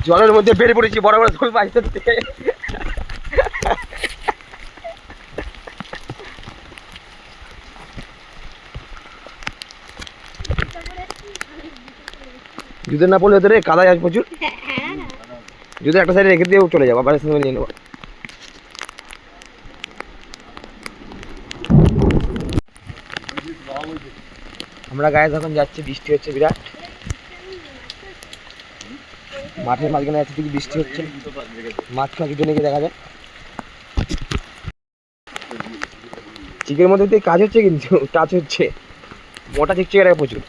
জলের মধ্যে বেরিয়ে পড়েছি বড় বড় শোল মাছ ধরতে। জুতো না পড়লে ধরে কাদায় আজ প্রচুর। জুতো একটা সাইডে রেখে দিয়েও চলে যাবো, আবার সঙ্গে নিয়ে নেবো। আমরা গায়ে যখন যাচ্ছি বৃষ্টি হচ্ছে বিরাট, মাঠের মাঝখানে যাচ্ছে ঠিক বৃষ্টি হচ্ছে, মাছ ফাঁকি জন্য দেখা যায়। চিকের মধ্যে তো কাজ হচ্ছে, কিন্তু টাচ হচ্ছে মোটা চিকচিকে প্রচুর।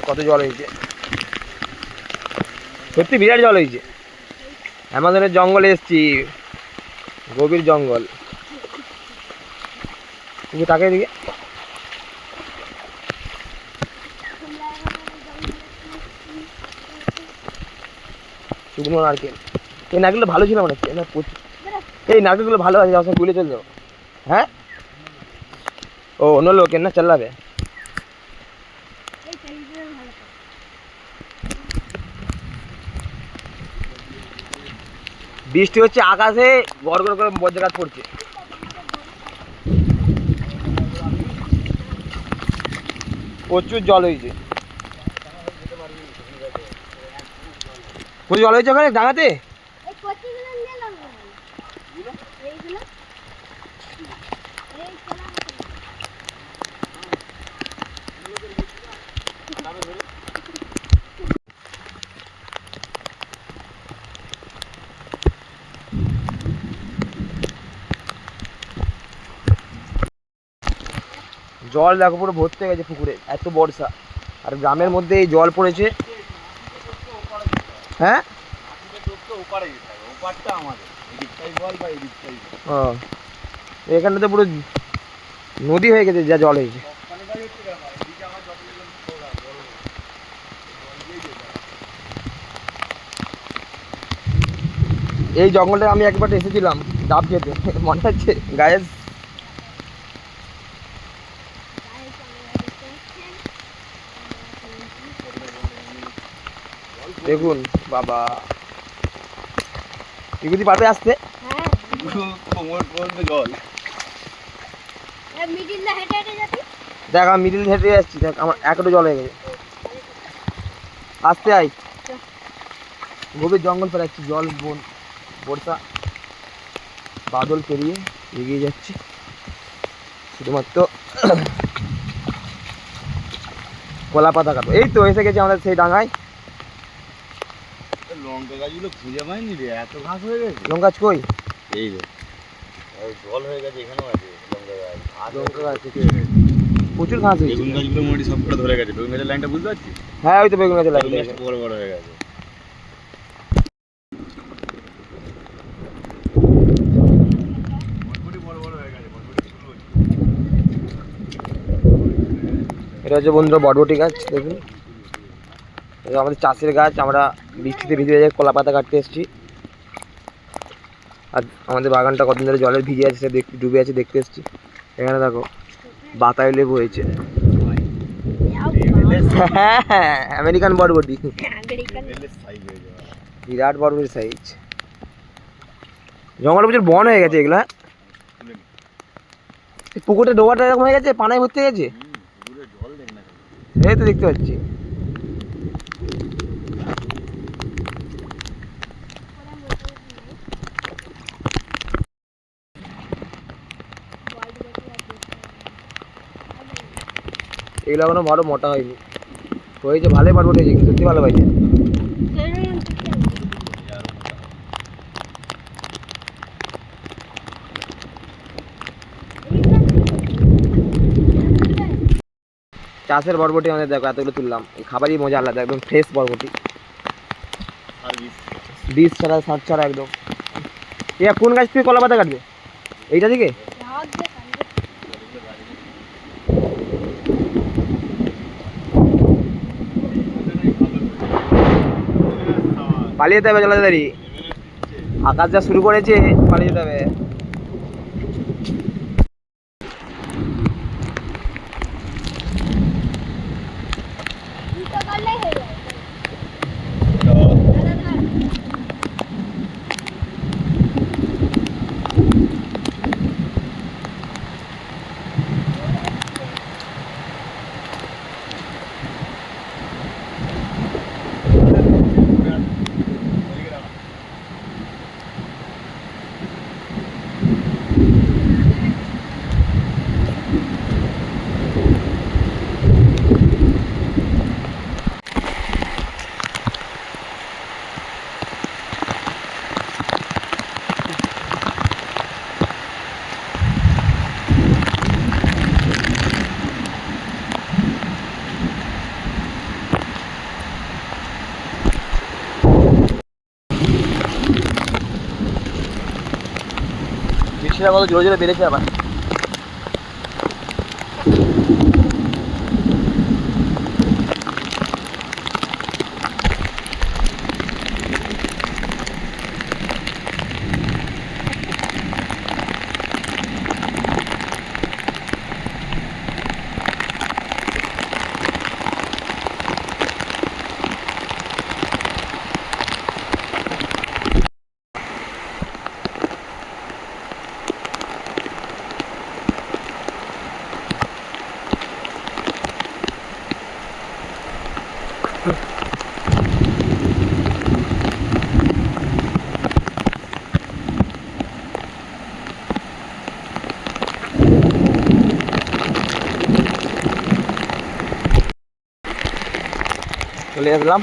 কত জল হয়েছে, সত্যি বিরাট জল হয়েছে। অ্যামাজনের জঙ্গলে এসছি, গভীর জঙ্গল। তুমি তাকে দিকে শুকনো নারকেল, এই নারকেলটা ভালো ছিল মনে হচ্ছে না, এই নারকেলগুলো ভালো আছে, যাওয়ার সময় তুলে চলে যাবো। হ্যাঁ, ও অন্য লোকের না চালাবে। বৃষ্টি হচ্ছে, আকাশে গড় গড় করে বজ্রপাত পড়ছে। প্রচুর জল হয়েছে, প্রচুর জল হয়েছে ওখানে ডাঙাতে। জল দেখো পুরো ভর্তি হয়ে গেছে পুকুরে, এত বর্ষা। আর গ্রামের মধ্যে এই জল পড়েছে। হ্যাঁ, ও এখানটাতে পুরো নদী হয়ে গেছে, যা জল হয়েছে। এই জঙ্গলটা আমি একবার এসেছিলাম ডাব খেতে, মনে হচ্ছে গায়ে। দেখুন বাবা, এগুলি পারবে আসতে। দেখ আমি মিডিল হেঁটে যাচ্ছি, দেখ আমার একটু জল হয়ে গেছে। আসতে আই, গভীর জঙ্গল পেরাচ্ছি, জল বর্ষা বাদল পেরিয়ে এগিয়ে যাচ্ছি। শুধুমাত্র কলা পাতা কাটবো। এই তো এসে গেছি আমাদের সেই ডাঙায়। লঙ্কা গাছগুলো খুঁজে পাইনি রে, এত ঘাস হয়ে গেছে। লঙ্কা গাছ কই? এই রে, জল হয়ে গেছে, এখানেও আছে লঙ্কা গাছ। লঙ্কা গাছ প্রচুর ঘাস হয়েছে। বেগুন গাছগুলো মোটামুটি সব করে ধরে গেছে। বেগুন গাছের লাইনটা বুঝতে পারছিস? হ্যাঁ, ওই তো বেগুন গাছের লাইন বড় বড় হয়ে গেছে। এটা হচ্ছে বন্ধুরা বরবটি গাছ। দেখুন, এটা আমাদের চাষের গাছ। আমরা বৃষ্টিতে ভিজে ভিজে কলা পাতা কাটতে এসেছি। আর আমাদের বাগানটা কতদিন ধরে জলের ভিজে আছে, সেটা ডুবে আছে, দেখতে এসেছি। এখানে দেখো বাতাবি লেবু হয়েছে। হ্যাঁ, আমেরিকান বরবটি, বিরাট বরবটির সাইজ। জঙ্গলে প্রচুর বন হয়ে গেছে এগুলা। পুকুরটা ডোবাটা এরকম হয়ে গেছে, পানায় ভর্তি হয়ে গেছে। এই তো দেখতে পাচ্ছি। এগুলো এখনো ভালো মোটা হয়নি, হয়েছে ভালোই বরবটি হয়েছে, কিন্তু সত্যি ভালো পাইছে। চাষের বরবটি আমাদের দেখো এতগুলো তুললাম, এই খাবারই মজা আলাদা, একদম ফ্রেশ বরবটি, বীজ ছাড়া সার ছাড়া একদম। এ কোন গাছ থেকে কলা পাতা কাটবে? এইটা থেকে? পালিয়ে যেতে হবে জলাদারি, আকাশ যা শুরু করেছে, পালিয়ে যেতে হবে। বৃষ্টিটা কত জোরে জোরে বেড়েছে আবার। চলে আসলাম